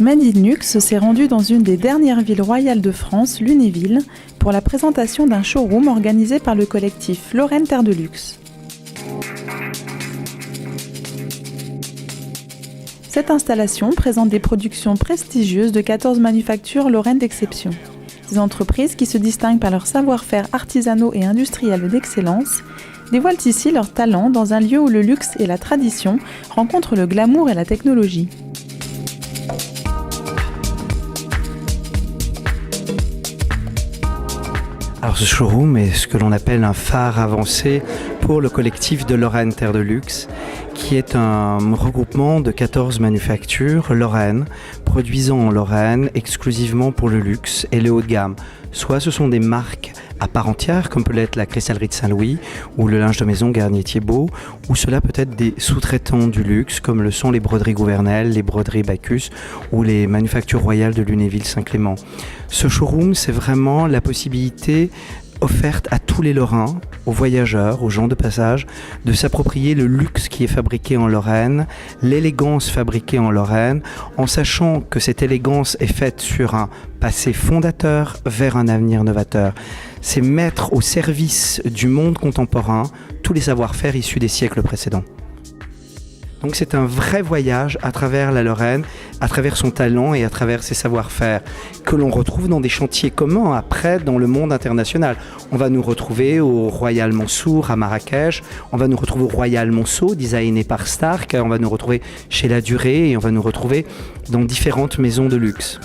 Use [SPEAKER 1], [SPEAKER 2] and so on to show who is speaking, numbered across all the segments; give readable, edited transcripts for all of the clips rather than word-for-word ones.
[SPEAKER 1] Made in Luxe s'est rendu dans une des dernières villes royales de France, Lunéville, pour la présentation d'un showroom organisé par le collectif Lorraine Terre de Luxe. Cette installation présente des productions prestigieuses de 14 manufactures lorraines d'exception. Des entreprises qui se distinguent par leur savoir-faire artisanaux et industriel d'excellence dévoilent ici leur talent dans un lieu où le luxe et la tradition rencontrent le glamour et la technologie.
[SPEAKER 2] Alors ce showroom est ce que l'on appelle un phare avancé pour le collectif de Lorraine Terre de Luxe, qui est un regroupement de 14 manufactures lorraines, produisant en Lorraine exclusivement pour le luxe et le haut de gamme. Soit ce sont des marques à part entière, comme peut l'être la cristallerie de Saint-Louis ou le linge de maison Garnier-Thiebaud, ou cela peut être des sous-traitants du luxe, comme le sont les broderies Gouvernel, les broderies Bacchus ou les manufactures royales de Lunéville-Saint-Clément. Ce showroom, c'est vraiment la possibilité offerte à tous les Lorrains, aux voyageurs, aux gens de passage, de s'approprier le luxe qui est fabriqué en Lorraine, l'élégance fabriquée en Lorraine, en sachant que cette élégance est faite sur un passé fondateur vers un avenir novateur. C'est mettre au service du monde contemporain tous les savoir-faire issus des siècles précédents. Donc c'est un vrai voyage à travers la Lorraine, à travers son talent et à travers ses savoir-faire, que l'on retrouve dans des chantiers communs après dans le monde international. On va nous retrouver au Royal Mansour à Marrakech, on va nous retrouver au Royal Monceau, designé par Stark, on va nous retrouver chez La Durée et on va nous retrouver dans différentes maisons de luxe.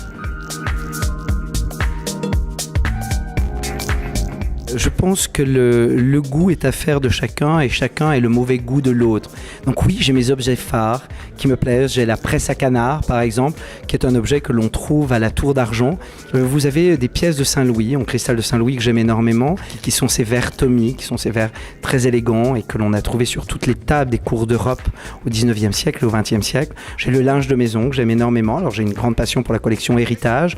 [SPEAKER 2] Je pense que le goût est affaire de chacun et chacun est le mauvais goût de l'autre. Donc oui, j'ai mes objets phares qui me plaisent. J'ai la presse à canard, par exemple, qui est un objet que l'on trouve à la Tour d'Argent. Vous avez des pièces de Saint-Louis, en cristal de Saint-Louis, que j'aime énormément, qui sont ces verres Tommy, qui sont ces verres très élégants et que l'on a trouvé sur toutes les tables des cours d'Europe au 19e siècle et au 20e siècle. J'ai le linge de maison que j'aime énormément. Alors j'ai une grande passion pour la collection Héritage.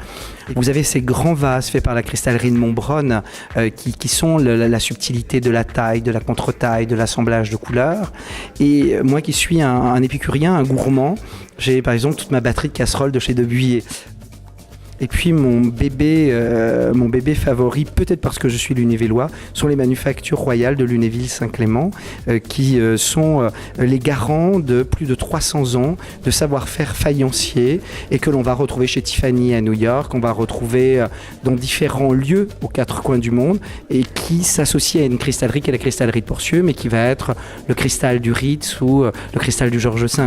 [SPEAKER 2] Vous avez ces grands vases faits par la cristallerie de Montbronne qui sont la subtilité de la taille, de la contre-taille, de l'assemblage de couleurs. Et moi qui suis un épicurien, un gourmand, j'ai par exemple toute ma batterie de casseroles de chez Debuyer. Et puis mon bébé favori, peut-être parce que je suis lunévillois, sont les manufactures royales de Lunéville-Saint-Clément, qui sont les garants de plus de 300 ans de savoir-faire faïencier et que l'on va retrouver chez Tiffany à New York, on va retrouver dans différents lieux aux quatre coins du monde et qui s'associe à une cristallerie qui est la cristallerie de Porcieux, mais qui va être le cristal du Ritz ou le cristal du Georges V.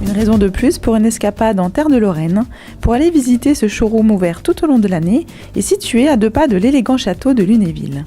[SPEAKER 1] Une raison de plus pour une escapade en terre de Lorraine, pour aller visiter ce showroom ouvert tout au long de l'année et situé à 2 pas de l'élégant château de Lunéville.